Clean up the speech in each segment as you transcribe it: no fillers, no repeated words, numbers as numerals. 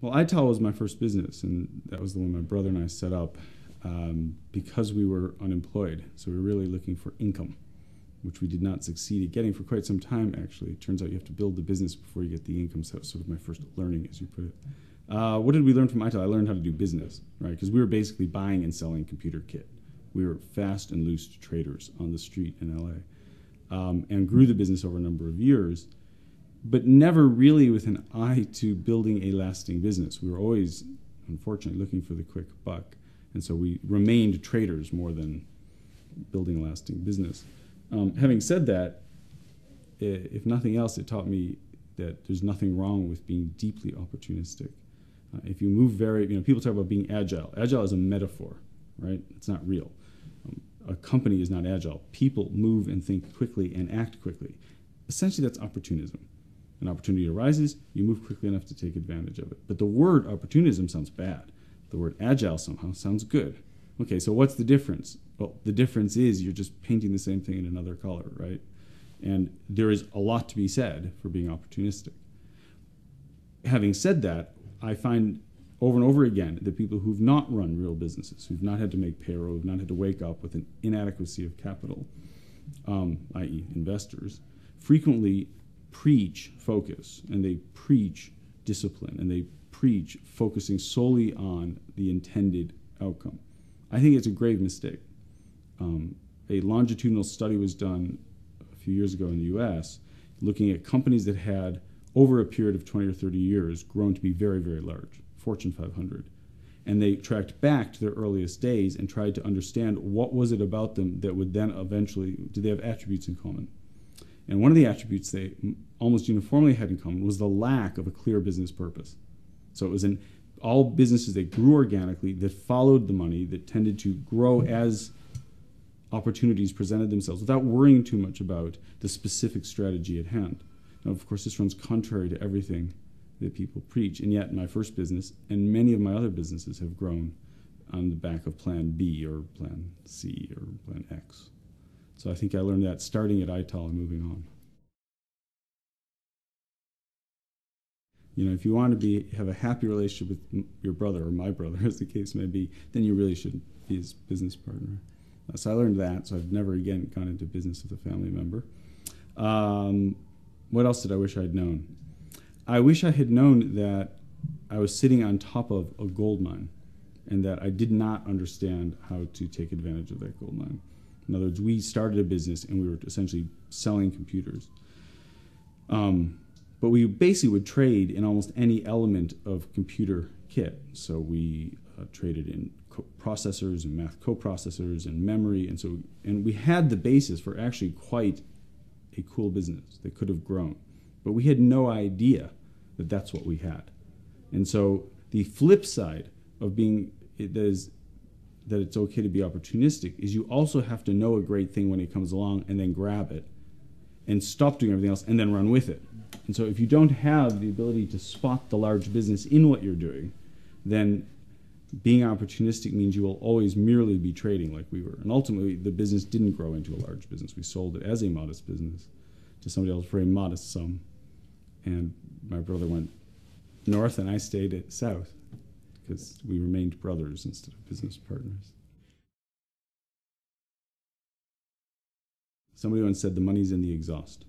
Well, ITAL was my first business, and that was the one my brother and I set up because we were unemployed. So we were really looking for income, which we did not succeed at getting for quite some time, actually. It turns out you have to build the business before you get the income, so that was sort of my first learning, as you put it. What did we learn from ITAL? I learned how to do business, right? Because we were basically buying and selling computer kit. We were fast and loose traders on the street in LA, and grew the business over a number of years, but never really with an eye to building a lasting business. We were always, unfortunately, looking for the quick buck, and so we remained traders more than building a lasting business. Having said that, if nothing else, it taught me that there's nothing wrong with being deeply opportunistic. If you move people talk about being agile. Agile is a metaphor, right? It's not real. A company is not agile. People move and think quickly and act quickly. Essentially, that's opportunism. An opportunity arises, you move quickly enough to take advantage of it. But the word opportunism sounds bad. The word agile somehow sounds good. Okay, so what's the difference? Well, the difference is you're just painting the same thing in another color, right? And there is a lot to be said for being opportunistic. Having said that, I find over and over again that people who've not run real businesses, who've not had to make payroll, who've not had to wake up with an inadequacy of capital, i.e. investors, frequently preach focus, and they preach discipline, and they preach focusing solely on the intended outcome. I think it's a grave mistake. A longitudinal study was done a few years ago in the US looking at companies that had, over a period of 20 or 30 years, grown to be very, very large, Fortune 500. And they tracked back to their earliest days and tried to understand what was it about them that would then eventually, did they have attributes in common? And one of the attributes they almost uniformly had in common was the lack of a clear business purpose. So it was in all businesses that grew organically, that followed the money, that tended to grow as opportunities presented themselves without worrying too much about the specific strategy at hand. Now, of course, this runs contrary to everything that people preach, and yet my first business and many of my other businesses have grown on the back of Plan B or Plan C or Plan X. So I think I learned that starting at ITAL and moving on. You know, if you want to have a happy relationship with your brother, or my brother, as the case may be, then you really should be his business partner. So I learned that, so I've never again gone into business with a family member. What else did I wish I'd known? I wish I had known that I was sitting on top of a gold mine and that I did not understand how to take advantage of that gold mine. In other words, we started a business and we were essentially selling computers. But we basically would trade in almost any element of computer kit. So we traded in processors and math coprocessors and memory, and we had the basis for actually quite a cool business that could have grown. But we had no idea that that's what we had. And so the flip side of being that it's okay to be opportunistic is you also have to know a great thing when it comes along and then grab it and stop doing everything else and then run with it. And so if you don't have the ability to spot the large business in what you're doing, then being opportunistic means you will always merely be trading like we were. And ultimately, the business didn't grow into a large business. We sold it as a modest business to somebody else for a modest sum. And my brother went north and I stayed south because we remained brothers instead of business partners. Somebody once said the money's in the exhaust.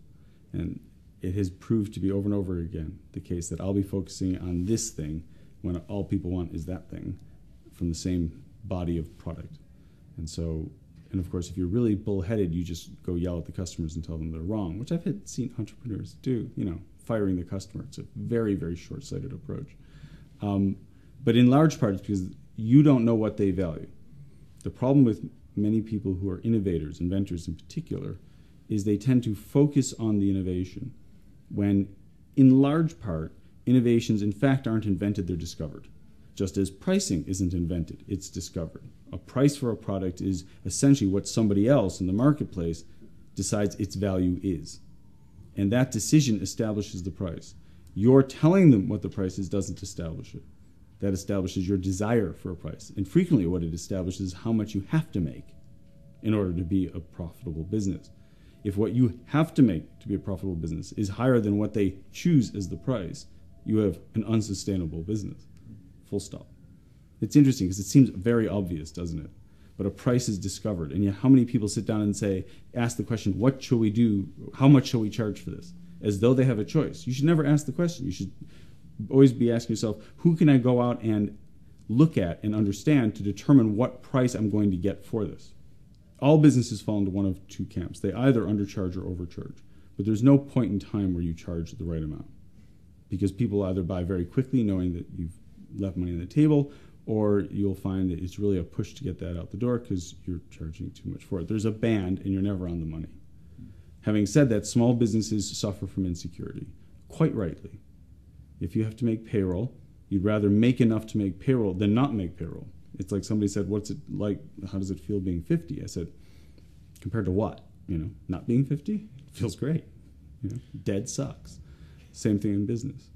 And it has proved to be over and over again the case that I'll be focusing on this thing when all people want is that thing from the same body of product. And so, and of course, if you're really bullheaded, you just go yell at the customers and tell them they're wrong, which I've seen entrepreneurs do, firing the customer. It's a very, very short-sighted approach. But in large part, it's because you don't know what they value. The problem with many people who are innovators, inventors in particular, is they tend to focus on the innovation when, in large part, innovations in fact aren't invented, they're discovered. Just as pricing isn't invented, it's discovered. A price for a product is essentially what somebody else in the marketplace decides its value is. And that decision establishes the price. Your telling them what the price is doesn't establish it. That establishes your desire for a price. And frequently what it establishes is how much you have to make in order to be a profitable business. If what you have to make to be a profitable business is higher than what they choose as the price, you have an unsustainable business. Full stop. It's interesting because it seems very obvious, doesn't it? But a price is discovered. And yet how many people sit down and ask the question, what shall we do? How much shall we charge for this? As though they have a choice. You should never ask the question. You should always be asking yourself, who can I go out and look at and understand to determine what price I'm going to get for this? All businesses fall into one of two camps. They either undercharge or overcharge. But there's no point in time where you charge the right amount. Because people either buy very quickly knowing that you've left money on the table, or you'll find that it's really a push to get that out the door because you're charging too much for it. There's a band and you're never on the money. Having said that, small businesses suffer from insecurity, quite rightly. If you have to make payroll, you'd rather make enough to make payroll than not make payroll. It's like somebody said, what's it like, how does it feel being 50? I said, compared to what? Not being 50? It feels great. Dead sucks. Same thing in business.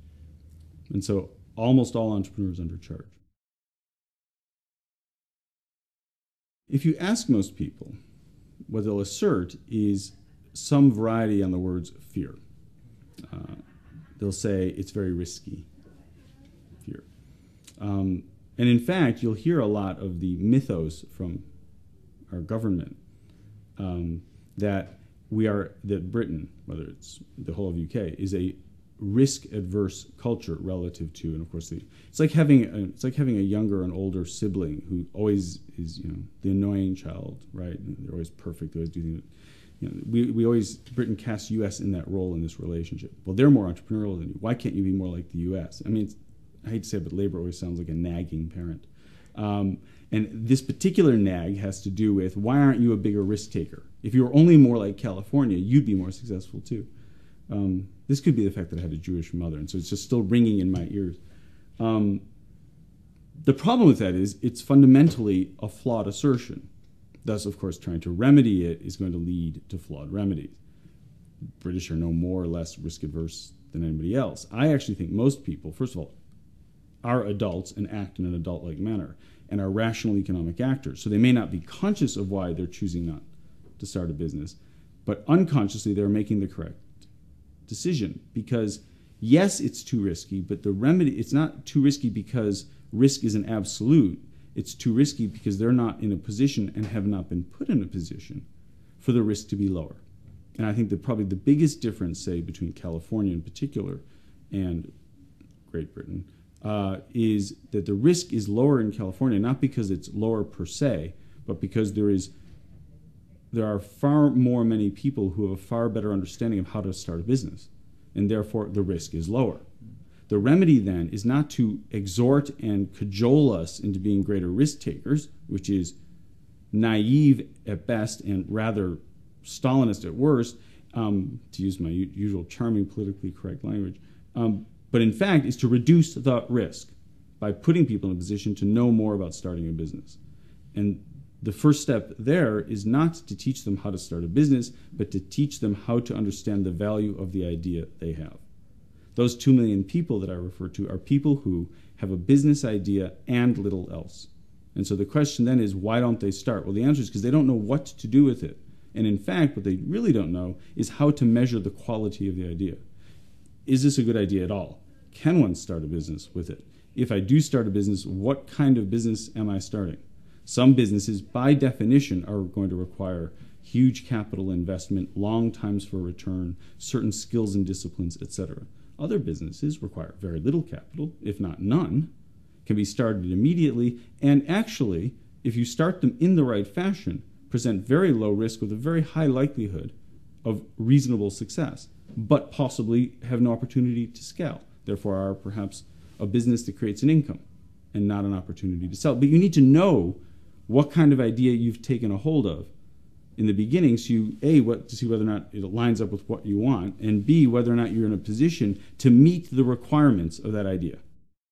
And so almost all entrepreneurs undercharge. If you ask most people, what they'll assert is some variety on the words fear. They'll say it's very risky, fear. And in fact, you'll hear a lot of the mythos from our government that Britain, whether it's the whole of UK, is a risk-adverse culture relative to, and of course, it's like having a younger and older sibling who always is, the annoying child, right? They're always perfect. They always do things. Britain casts U.S. in that role in this relationship. Well, they're more entrepreneurial than you. Why can't you be more like the U.S.? I mean, I hate to say it, but labor always sounds like a nagging parent. And this particular nag has to do with, why aren't you a bigger risk taker? If you were only more like California, you'd be more successful too. This could be the fact that I had a Jewish mother, and so it's just still ringing in my ears. The problem with that is it's fundamentally a flawed assertion. Thus, of course, trying to remedy it is going to lead to flawed remedies. British are no more or less risk-averse than anybody else. I actually think most people, first of all, are adults and act in an adult-like manner and are rational economic actors. So they may not be conscious of why they're choosing not to start a business, but unconsciously they're making the correct decision. Because yes, it's too risky, but the remedy, it's not too risky because risk is an absolute. It's too risky because they're not in a position and have not been put in a position for the risk to be lower. And I think that probably the biggest difference, say, between California in particular and Great Britain is that the risk is lower in California, not because it's lower per se, but because there are far many people who have a far better understanding of how to start a business, and therefore the risk is lower. The remedy then is not to exhort and cajole us into being greater risk takers, which is naive at best and rather Stalinist at worst, to use my usual charming politically correct language, but in fact is to reduce the risk by putting people in a position to know more about starting a business. And the first step there is not to teach them how to start a business, but to teach them how to understand the value of the idea they have. Those 2 million people that I refer to are people who have a business idea and little else. And so the question then is, why don't they start? Well, the answer is because they don't know what to do with it. And in fact, what they really don't know is how to measure the quality of the idea. Is this a good idea at all? Can one start a business with it? If I do start a business, what kind of business am I starting? Some businesses, by definition, are going to require huge capital investment, long times for return, certain skills and disciplines, etc. Other businesses require very little capital, if not none, can be started immediately, and actually, if you start them in the right fashion, present very low risk with a very high likelihood of reasonable success, but possibly have no opportunity to scale. Therefore, are perhaps a business that creates an income and not an opportunity to sell. But you need to know what kind of idea you've taken a hold of in the beginning, so you, A, to see whether or not it lines up with what you want, and B, whether or not you're in a position to meet the requirements of that idea.